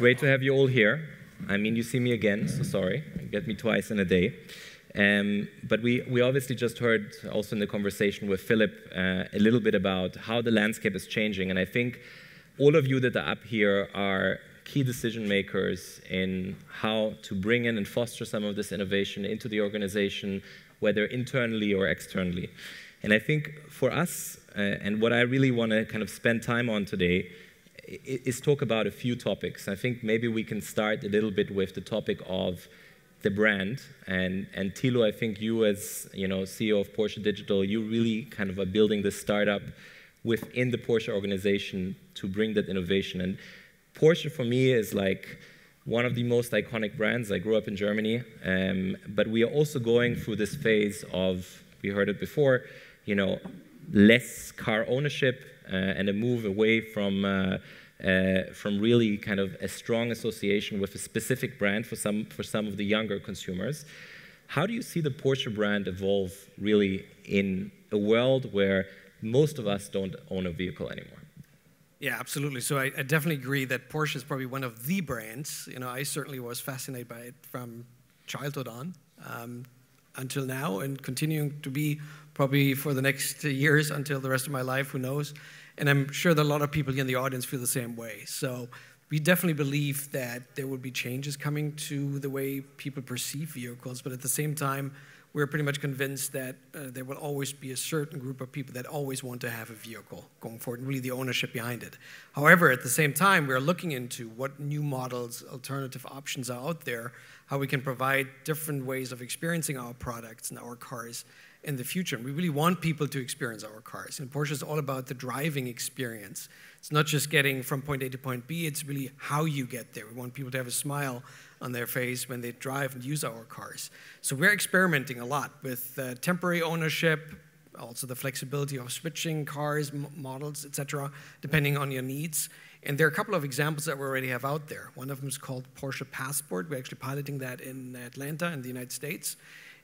great to have you all here. I mean, you see me again, so sorry. You get me twice in a day. But we obviously just heard also in the conversation with Philip a little bit about how the landscape is changing. And I think all of you that are up here are key decision makers in how to bring in and foster some of this innovation into the organization, whether internally or externally. And I think for us, and what I really want to kind of spend time on today, is talk about a few topics. I think maybe we can start a little bit with the topic of the brand. And Thilo, I think you as CEO of Porsche Digital, you really kind of are building this startup within the Porsche organization to bring that innovation. And Porsche for me is like one of the most iconic brands. I grew up in Germany, but we are also going through this phase of, we heard it before, less car ownership and a move away from really kind of a strong association with a specific brand for some of the younger consumers. How do you see the Porsche brand evolve really in a world where most of us don't own a vehicle anymore? Yeah, absolutely. So I definitely agree that Porsche is probably one of the brands. I certainly was fascinated by it from childhood on until now, and continuing to be probably for the next years until the rest of my life, who knows. And I'm sure that a lot of people in the audience feel the same way. So we definitely believe that there will be changes coming to the way people perceive vehicles, but at the same time, we're pretty much convinced that there will always be a certain group of people that always want to have a vehicle going forward, and really the ownership behind it. However, at the same time, we're looking into what new models, alternative options are out there, how we can provide different ways of experiencing our products and our cars in the future. And we really want people to experience our cars. And Porsche is all about the driving experience. It's not just getting from point A to point B, it's really how you get there. We want people to have a smile on their face when they drive and use our cars. So we're experimenting a lot with temporary ownership, also the flexibility of switching cars, models, etc., depending on your needs. And there are a couple of examples that we already have out there. One of them is called Porsche Passport. We're actually piloting that in Atlanta in the United States.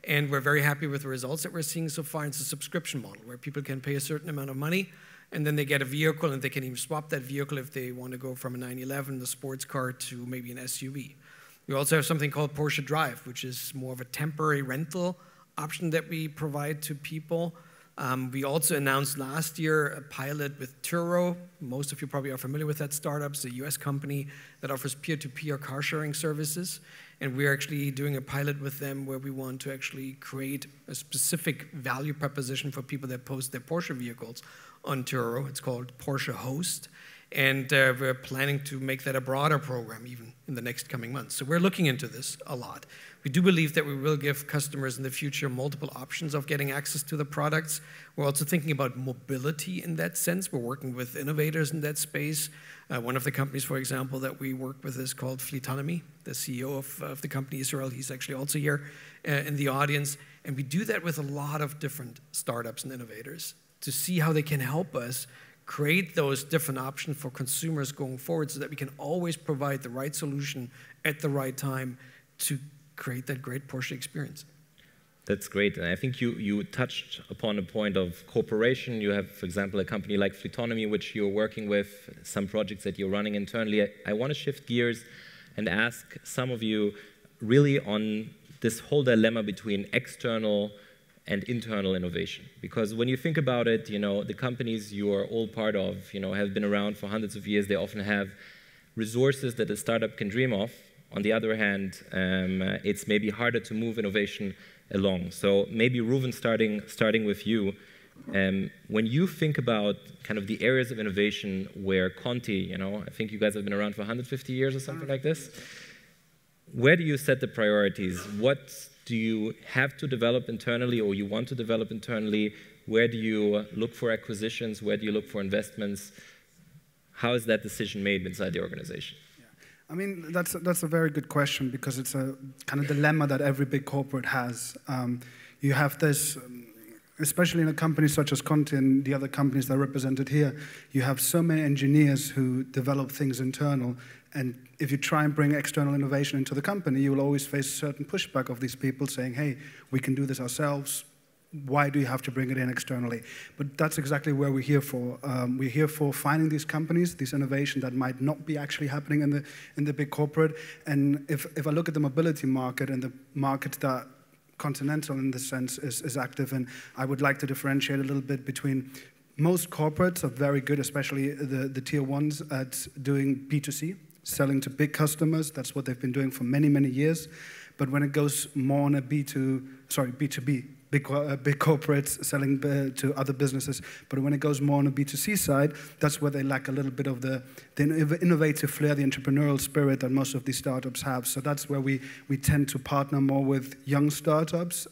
And we're very happy with the results that we're seeing so far. It's a subscription model where people can pay a certain amount of money, and then they get a vehicle, and they can even swap that vehicle if they want to go from a 911, the sports car, to maybe an SUV. We also have something called Porsche Drive, which is more of a temporary rental option that we provide to people. We also announced last year a pilot with Turo. Most of you probably are familiar with that startup. It's a US company that offers peer-to-peer car sharing services. And we're actually doing a pilot with them where we want to actually create a specific value proposition for people that post their Porsche vehicles on Turo. It's called Porsche Host. And we're planning to make that a broader program even in the next coming months. So we're looking into this a lot. We do believe that we will give customers in the future multiple options of getting access to the products. We're also thinking about mobility in that sense. We're working with innovators in that space. One of the companies, for example, that we work with is called Fleetonomy. The CEO of the company, Israel, he's actually also here in the audience. And we do that with a lot of different startups and innovators to see how they can help us create those different options for consumers going forward so that we can always provide the right solution at the right time to create that great Porsche experience. That's great. And I think you touched upon a point of cooperation. You have, for example, a company like Fleetonomy, which you're working with, some projects that you're running internally. I want to shift gears and ask some of you really on this whole dilemma between external and internal innovation. Because when you think about it, the companies you are all part of, have been around for hundreds of years. They often have resources that a startup can dream of. On the other hand, it's maybe harder to move innovation along. So maybe Reuven, starting with you, when you think about kind of the areas of innovation where Conti, I think you guys have been around for 150 years or something like this, where do you set the priorities? What do you have to develop internally or you want to develop internally? Where do you look for acquisitions? Where do you look for investments? How is that decision made inside the organization? I mean, that's a very good question because it's a kind of dilemma that every big corporate has. You have this, especially in a company such as Conti and the other companies that are represented here, you have so many engineers who develop things internal, and if you try and bring external innovation into the company, you will always face a certain pushback of these people saying, hey, we can do this ourselves, why do you have to bring it in externally? But that's exactly where we're here for. We're here for finding these companies, this innovation that might not be actually happening in the big corporate. And if I look at the mobility market and the market that Continental in this sense is active in, I would like to differentiate a little bit between most corporates are very good, especially the tier ones, at doing B2C, selling to big customers. That's what they've been doing for many, many years. But when it goes more on a B2B, big corporates selling to other businesses. But when it goes more on a B2C side, that's where they lack a little bit of the innovative flair, the entrepreneurial spirit that most of these startups have. So that's where we tend to partner more with young startups.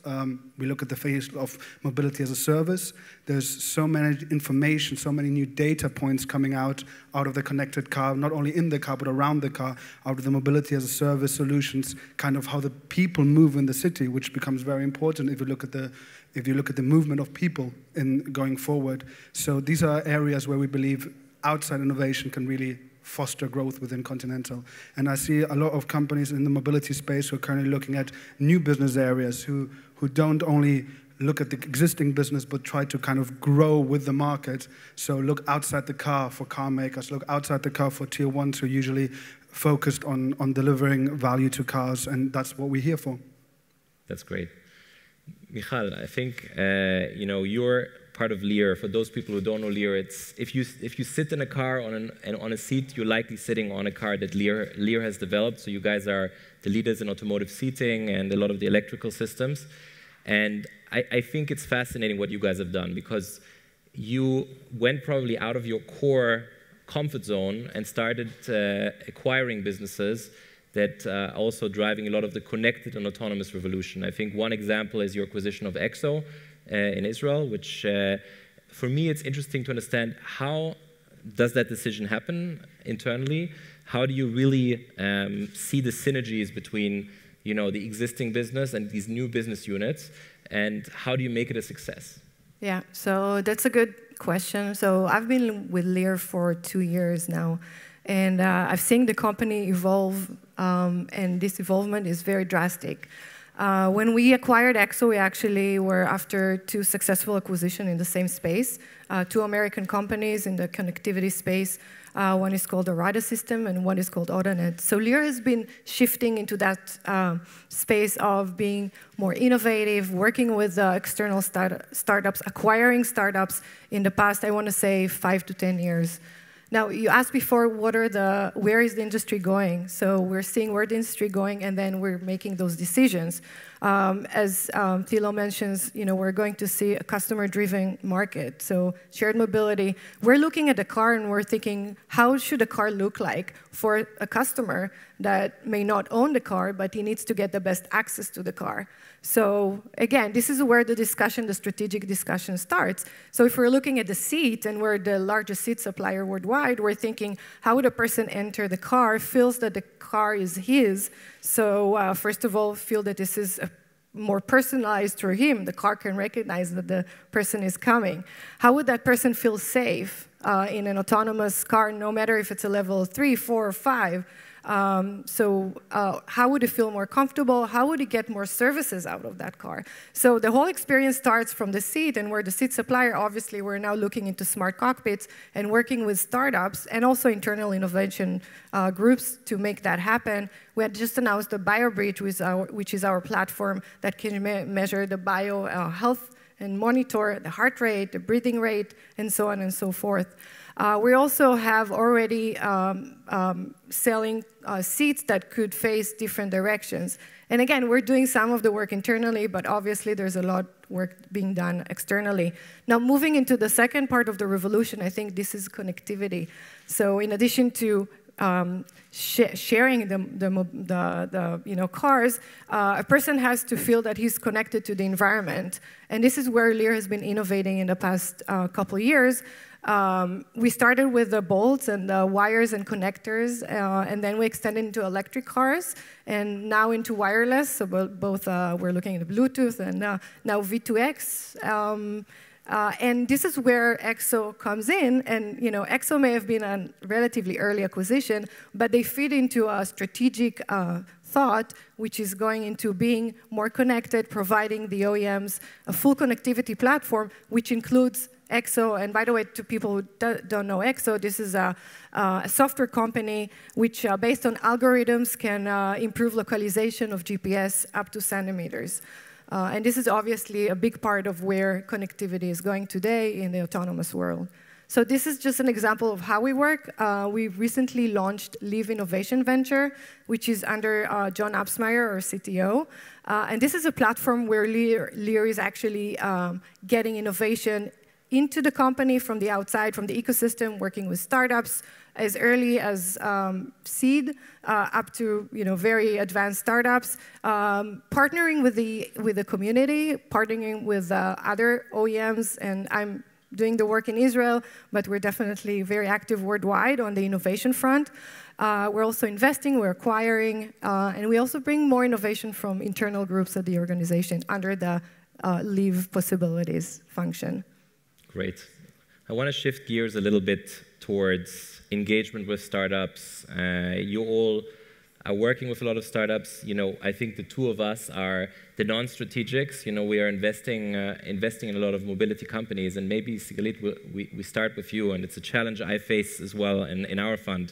We look at the phase of mobility as a service. There's so many information, so many new data points coming out of the connected car, not only in the car, but around the car, out of the mobility as a service solutions, kind of how the people move in the city, which becomes very important if you look at the movement of people in going forward. So these are areas where we believe outside innovation can really foster growth within Continental. And I see a lot of companies in the mobility space who are currently looking at new business areas, who don't only look at the existing business, but try to kind of grow with the market. So look outside the car for car makers, look outside the car for tier ones who are usually focused on delivering value to cars, and that's what we're here for. That's great. Michal, I think you're part of Lear. For those people who don't know Lear, it's if you sit in a car on a seat, you're likely sitting on a car that Lear has developed. So you guys are the leaders in automotive seating and a lot of the electrical systems. And I think it's fascinating what you guys have done, because you went probably out of your core comfort zone and started acquiring businesses that are also driving a lot of the connected and autonomous revolution. I think one example is your acquisition of Exo in Israel, which for me it's interesting to understand, how does that decision happen internally? How do you really see the synergies between the existing business and these new business units, and how do you make it a success? Yeah, so that's a good question. So I've been with Lear for 2 years now, and I've seen the company evolve, and this evolvement is very drastic. When we acquired Exo, we actually were after 2 successful acquisitions in the same space, 2 American companies in the connectivity space. One is called the Radar System, and one is called Autonet. So Lear has been shifting into that space of being more innovative, working with external startups, acquiring startups in the past, I want to say 5 to 10 years. Now, you asked before, where is the industry going? So we're seeing where the industry is going, and then we're making those decisions. As Thilo mentions, we're going to see a customer-driven market. So shared mobility. We're looking at the car, and we're thinking, how should a car look like for a customer that may not own the car, but he needs to get the best access to the car? So again, this is where the strategic discussion starts. So if we're looking at the seat, and we're the largest seat supplier worldwide, we're thinking, how would a person enter the car, feels that the car is his? So first of all, feel that this is more personalized for him. The car can recognize that the person is coming. How would that person feel safe in an autonomous car, no matter if it's a level 3, 4, or 5? How would he feel more comfortable? How would he get more services out of that car? So the whole experience starts from the seat, and we're the seat supplier. Obviously, we're now looking into smart cockpits and working with startups and also internal innovation groups to make that happen. We had just announced the BioBridge, which is our platform that can measure the bio health and monitor the heart rate, the breathing rate, and so on and so forth. We also have already selling seats that could face different directions. And again, we're doing some of the work internally, but obviously there's a lot of work being done externally. Now, moving into the second part of the revolution, I think this is connectivity. So in addition to sharing the cars, a person has to feel that he's connected to the environment. And this is where Lear has been innovating in the past couple of years. We started with the bolts and the wires and connectors, and then we extended into electric cars, and now into wireless. So both we're looking at Bluetooth and now V2X. And this is where Exo comes in. And Exo may have been a relatively early acquisition, but they fit into a strategic thought, which is going into being more connected, providing the OEMs a full connectivity platform, which includes EXO. And by the way, to people who don't know EXO, this is a software company which, based on algorithms, can improve localization of GPS up to centimeters. And this is obviously a big part of where connectivity is going today in the autonomous world. So this is just an example of how we work. We recently launched Live Innovation Venture, which is under John Absmeyer, our CTO. And this is a platform where Lear is actually getting innovation into the company from the outside, from the ecosystem, working with startups as early as seed up to very advanced startups, partnering with the community, partnering with other OEMs, and I'm doing the work in Israel, but we're definitely very active worldwide on the innovation front. We're also investing, we're acquiring, and we also bring more innovation from internal groups at the organization under the Live Possibilities function. Great. I want to shift gears a little bit towards engagement with startups. You all are working with a lot of startups. I think the two of us are the non-strategics. We are investing in a lot of mobility companies, and maybe Sigalit, we start with you, and it's a challenge I face as well in our fund.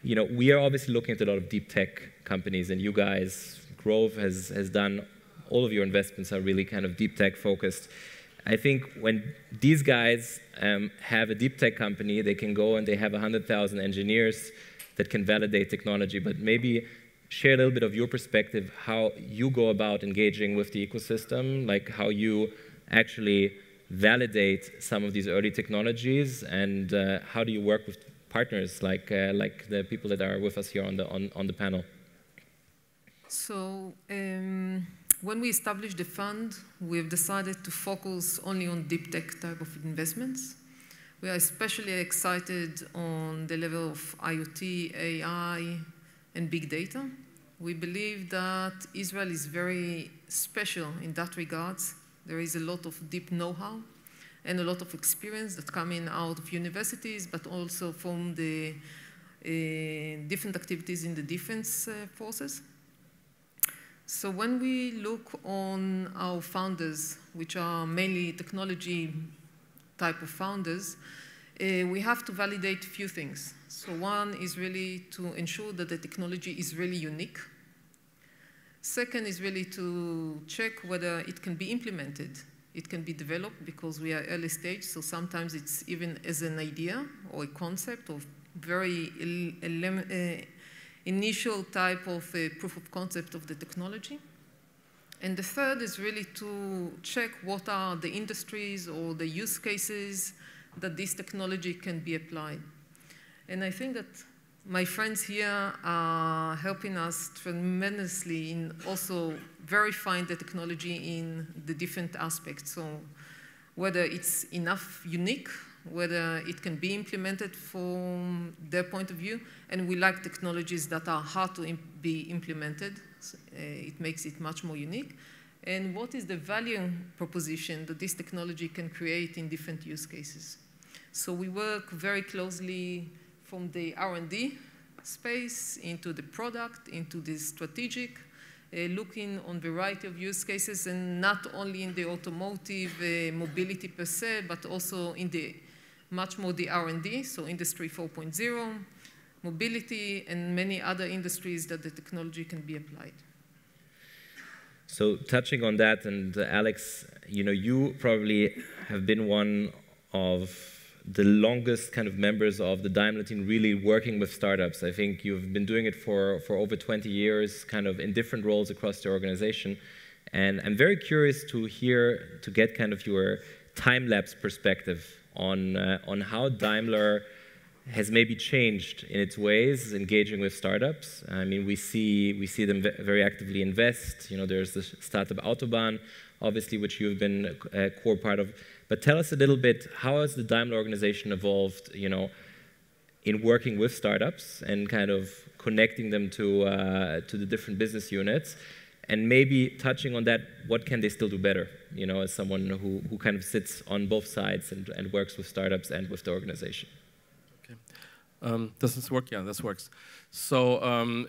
We are obviously looking at a lot of deep tech companies, and you guys, Grove has done, all of your investments are really kind of deep tech focused. I think when these guys have a deep tech company, they can go and they have 100,000 engineers that can validate technology, but maybe share a little bit of your perspective, how you go about engaging with the ecosystem, like how you actually validate some of these early technologies, and how do you work with partners like the people that are with us here on the panel? So when we established the fund, we've decided to focus only on deep tech type of investments. We are especially excited on the level of IoT, AI, and big data. We believe that Israel is very special in that regards. There is a lot of deep know-how and a lot of experience that coming out of universities, but also from the different activities in the defense forces. So when we look on our founders, which are mainly technology type of founders, we have to validate a few things. So one is really to ensure that the technology is really unique. Second is really to check whether it can be implemented. It can be developed because we are early stage, so sometimes it's even as an idea or a concept of very initial type of proof of concept of the technology. And the third is really to check what are the industries or the use cases that this technology can be applied. And I think that my friends here are helping us tremendously in also verifying the technology in the different aspects. So whether it's enough unique, whether it can be implemented from their point of view, and we like technologies that are hard to be implemented. It makes it much more unique. And what is the value proposition that this technology can create in different use cases? So we work very closely from the R&D space into the product, into the strategic, looking on a variety of use cases, and not only in the automotive mobility per se, but also in the much more the R&D, so Industry 4.0, mobility, and many other industries that the technology can be applied. So touching on that, and Alex, you probably have been one of the longest kind of members of the Daimler team really working with startups. I think you've been doing it for over 20 years, kind of in different roles across the organization. And I'm very curious to get kind of your time-lapse perspective on how Daimler has maybe changed in its ways engaging with startups. I mean, we see them very actively invest. There's the startup Autobahn, obviously, which you've been a core part of. But tell us a little bit, how has the Daimler organization evolved, in working with startups and kind of connecting them to the different business units, and maybe touching on that, what can they still do better, as someone who kind of sits on both sides and works with startups and with the organization. Okay. Does this work? Yeah, this works. So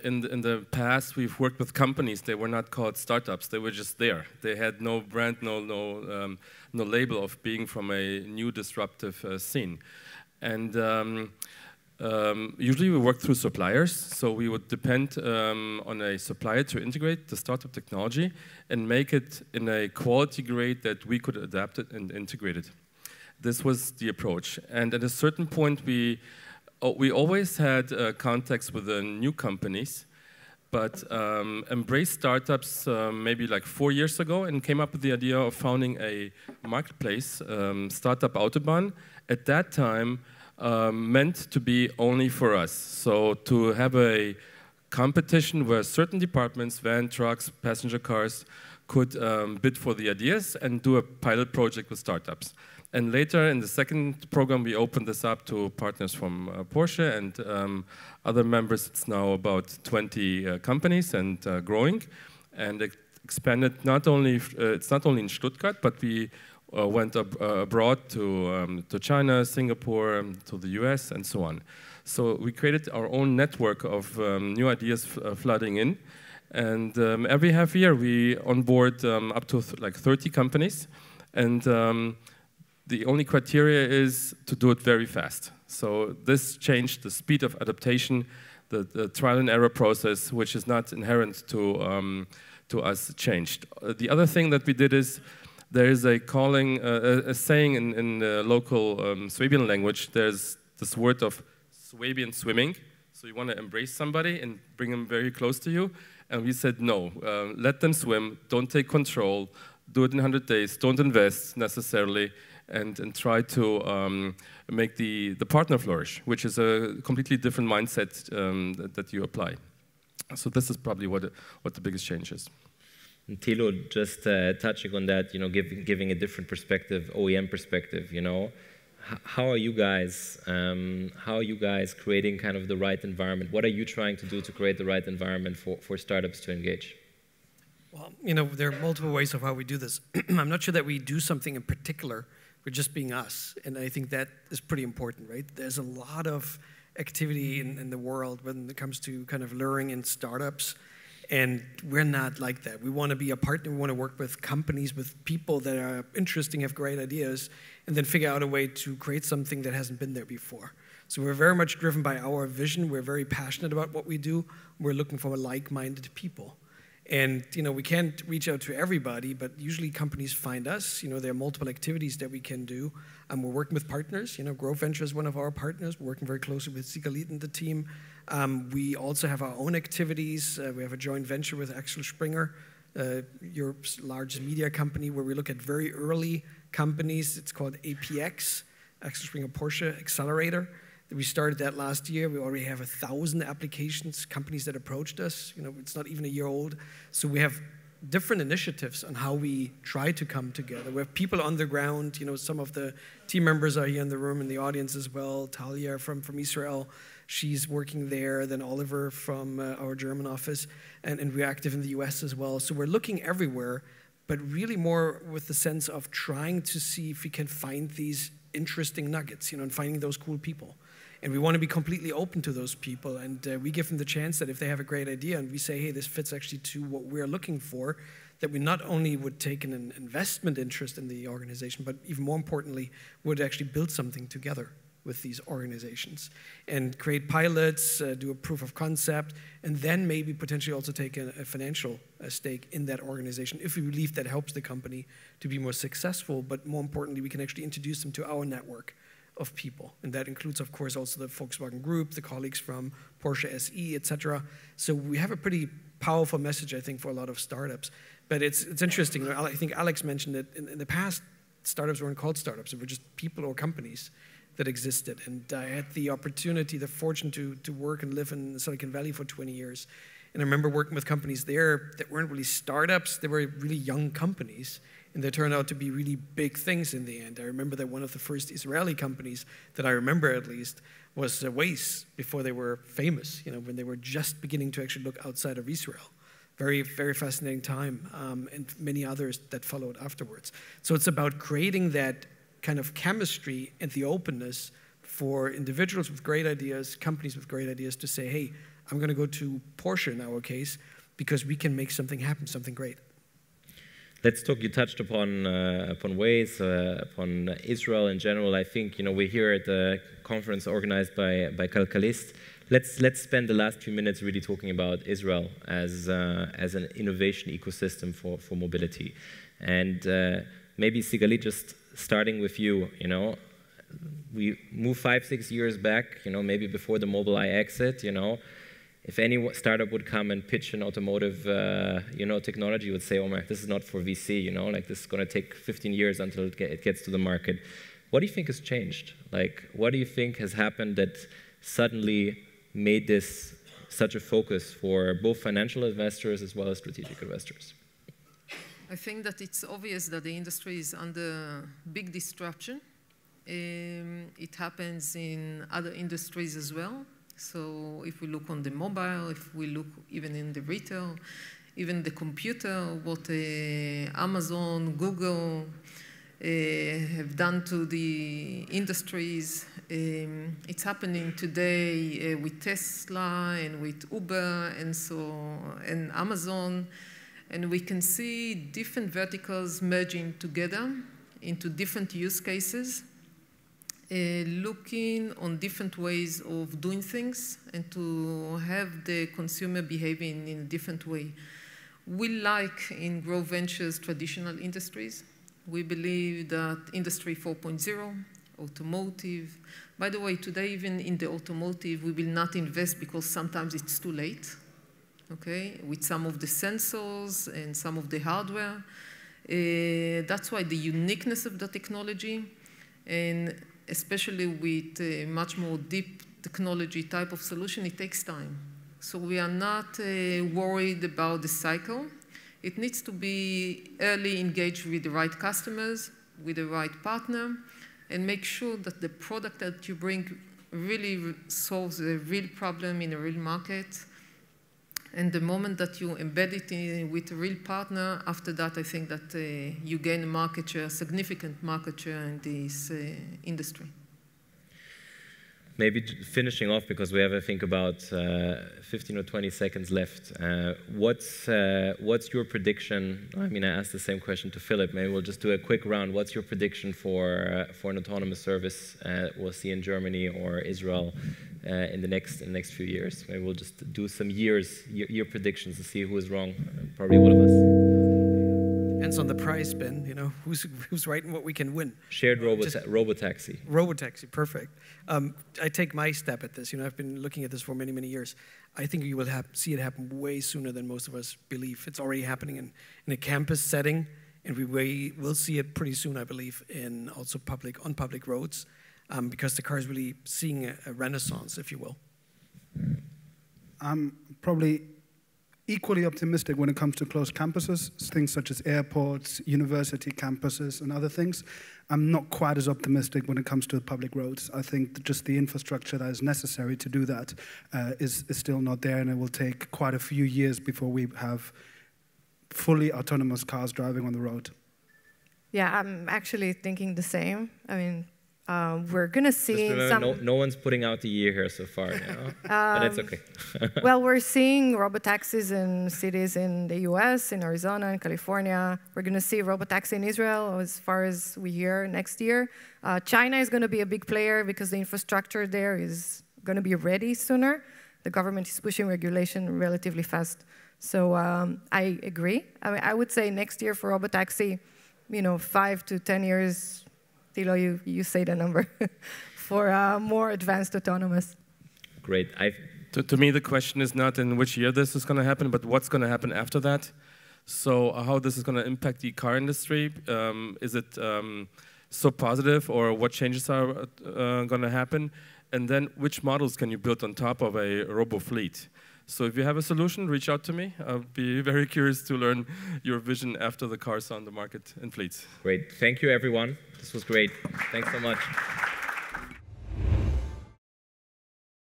in the past, we've worked with companies. They were not called startups. They were just there. They had no brand, no label of being from a new disruptive scene. And usually we work through suppliers. So we would depend on a supplier to integrate the startup technology and make it in a quality grade that we could adapt it and integrate it. This was the approach. And at a certain point, we always had contacts with the new companies, but embraced startups maybe like 4 years ago and came up with the idea of founding a marketplace, Startup Autobahn. At that time, meant to be only for us. So to have a competition where certain departments, van, trucks, passenger cars, could bid for the ideas and do a pilot project with startups. And later, in the second program, we opened this up to partners from Porsche and other members. It's now about 20 companies and growing. And it expanded not only, it's not only in Stuttgart, but we went abroad to China, Singapore, to the US, and so on. So we created our own network of new ideas flooding in. And every half year, we onboard up to like 30 companies. And the only criteria is to do it very fast. So this changed the speed of adaptation, the trial and error process, which is not inherent to us, changed. The other thing that we did is there is a calling, a saying in the local Swabian language. There's this word of Swabian swimming. So you want to embrace somebody and bring them very close to you. And we said no, let them swim. Don't take control. Do it in 100 days. Don't invest necessarily. And try to make the partner flourish, which is a completely different mindset that you apply. So this is probably what the biggest change is. And Thilo, just touching on that, giving a different perspective, OEM perspective, how are you guys creating kind of the right environment? What are you trying to do to create the right environment for startups to engage? Well, there are multiple ways of how we do this. I'm not sure that we do something in particular. We're just being us, and I think that is pretty important, right? There's a lot of activity in the world when it comes to kind of luring in startups, and we're not like that. We want to be a partner. We want to work with companies, with people that are interesting, have great ideas, and then figure out a way to create something that hasn't been there before. So we're very much driven by our vision. We're very passionate about what we do. We're looking for like-minded people. And we can't reach out to everybody, but usually companies find us. There are multiple activities that we can do. We're working with partners. Growth Venture is one of our partners. We're working very closely with Siegerlied and the team. We also have our own activities. We have a joint venture with Axel Springer, Europe's largest media company, where we look at very early companies. It's called APX, Axel Springer Porsche Accelerator. We started that last year. We already have 1,000 applications, companies that approached us. It's not even a year old. So we have different initiatives on how we try to come together. We have people on the ground. Some of the team members are here in the room, in the audience as well. Talia from Israel, she's working there. Then Oliver from our German office. And we're active in the US as well. So we're looking everywhere, but really more with the sense of trying to see if we can find these interesting nuggets, and finding those cool people. And we want to be completely open to those people, and we give them the chance that if they have a great idea and we say, hey, this fits actually to what we're looking for, that we not only would take an investment interest in the organization, but even more importantly, would actually build something together with these organizations and create pilots, do a proof of concept, and then maybe potentially also take a financial stake in that organization if we believe that helps the company to be more successful. But more importantly, we can actually introduce them to our network of people. And that includes, of course, also the Volkswagen Group, the colleagues from Porsche SE, etc. So we have a pretty powerful message, I think, for a lot of startups. But it's interesting. I think Alex mentioned it. In the past, startups weren't called startups. They were just people or companies that existed. And I had the opportunity, the fortune to work and live in Silicon Valley for 20 years. And I remember working with companies there that weren't really startups. They were really young companies. And they turned out to be really big things in the end. I remember that one of the first Israeli companies that I remember at least was Waze before they were famous, when they were just beginning to actually look outside of Israel. Very, very fascinating time, and many others that followed afterwards. So it's about creating that kind of chemistry and the openness for individuals with great ideas, companies with great ideas to say, hey, I'm going to go to Porsche in our case because we can make something happen, something great. Let's talk. You touched upon Waze, upon Israel in general. I think we're here at the conference organized by Kלכליסט. Let's spend the last few minutes really talking about Israel as an innovation ecosystem for mobility, and maybe Sigali, just starting with you. We move 5-6 years back. Maybe before the Mobileye exit. If any startup would come and pitch an automotive, technology, you would say, "Oh my, this is not for VC. Like this is going to take 15 years until it gets to the market." What do you think has changed? Like, what do you think has happened that suddenly made this such a focus for both financial investors as well as strategic investors? I think that it's obvious that the industry is under big disruption. It happens in other industries as well. So if we look on the mobile, if we look even in the retail, even the computer, what Amazon, Google have done to the industries, it's happening today with Tesla and with Uber and Amazon. And we can see different verticals merging together into different use cases. Looking on different ways of doing things and to have the consumer behaving in a different way. We like in Grow Ventures traditional industries. We believe that Industry 4.0, automotive. By the way, today even in the automotive, we will not invest because sometimes it's too late, okay, with some of the sensors and some of the hardware. That's why the uniqueness of the technology, and especially with a much more deep technology type of solution, it takes time. So we are not worried about the cycle. It needs to be early engaged with the right customers, with the right partner, and make sure that the product that you bring really solves a real problem in a real market. And the moment that you embed it with a real partner, after that, I think that you gain market share, significant market share in this industry. Maybe finishing off, because we have, I think, about 15 or 20 seconds left. What's your prediction? I mean, I asked the same question to Philip. Maybe we'll just do a quick round. What's your prediction for an autonomous service we'll see in Germany or Israel in the next few years? Maybe we'll just do some year predictions to see who is wrong. Probably one of us. Depends on the price, Ben. Who's right and what we can win. Shared robotaxi. Robotaxi, perfect. I take my step at this. I've been looking at this for many, many years. I think you will see it happen way sooner than most of us believe. It's already happening in a campus setting, and we will see it pretty soon, I believe, in also on public roads, because the car is really seeing a renaissance, if you will. I'm probably equally optimistic when it comes to closed campuses, things such as airports, university campuses, and other things. I'm not quite as optimistic when it comes to public roads. I think that just the infrastructure that is necessary to do that is still not there, and it will take quite a few years before we have fully autonomous cars driving on the road. Yeah, I'm actually thinking the same. I mean, we're going to see no one's putting out the year here so far, but it's okay. Well, we're seeing robotaxis in cities in the US, in Arizona, and California. We're going to see robotaxi in Israel, as far as we hear, next year. China is going to be a big player because the infrastructure there is going to be ready sooner. The government is pushing regulation relatively fast. So I agree. I mean, I would say next year for robotaxi, 5 to 10 years. Tilo, you say the number for more advanced autonomous. Great. To me, the question is not in which year this is going to happen, but what's going to happen after that. So how this is going to impact the car industry. Is it so positive, or what changes are going to happen? And then which models can you build on top of a robo-fleet? So if you have a solution, reach out to me. I'll be very curious to learn your vision after the cars are on the market and fleets. Great. Thank you, everyone. This was great. Thanks so much.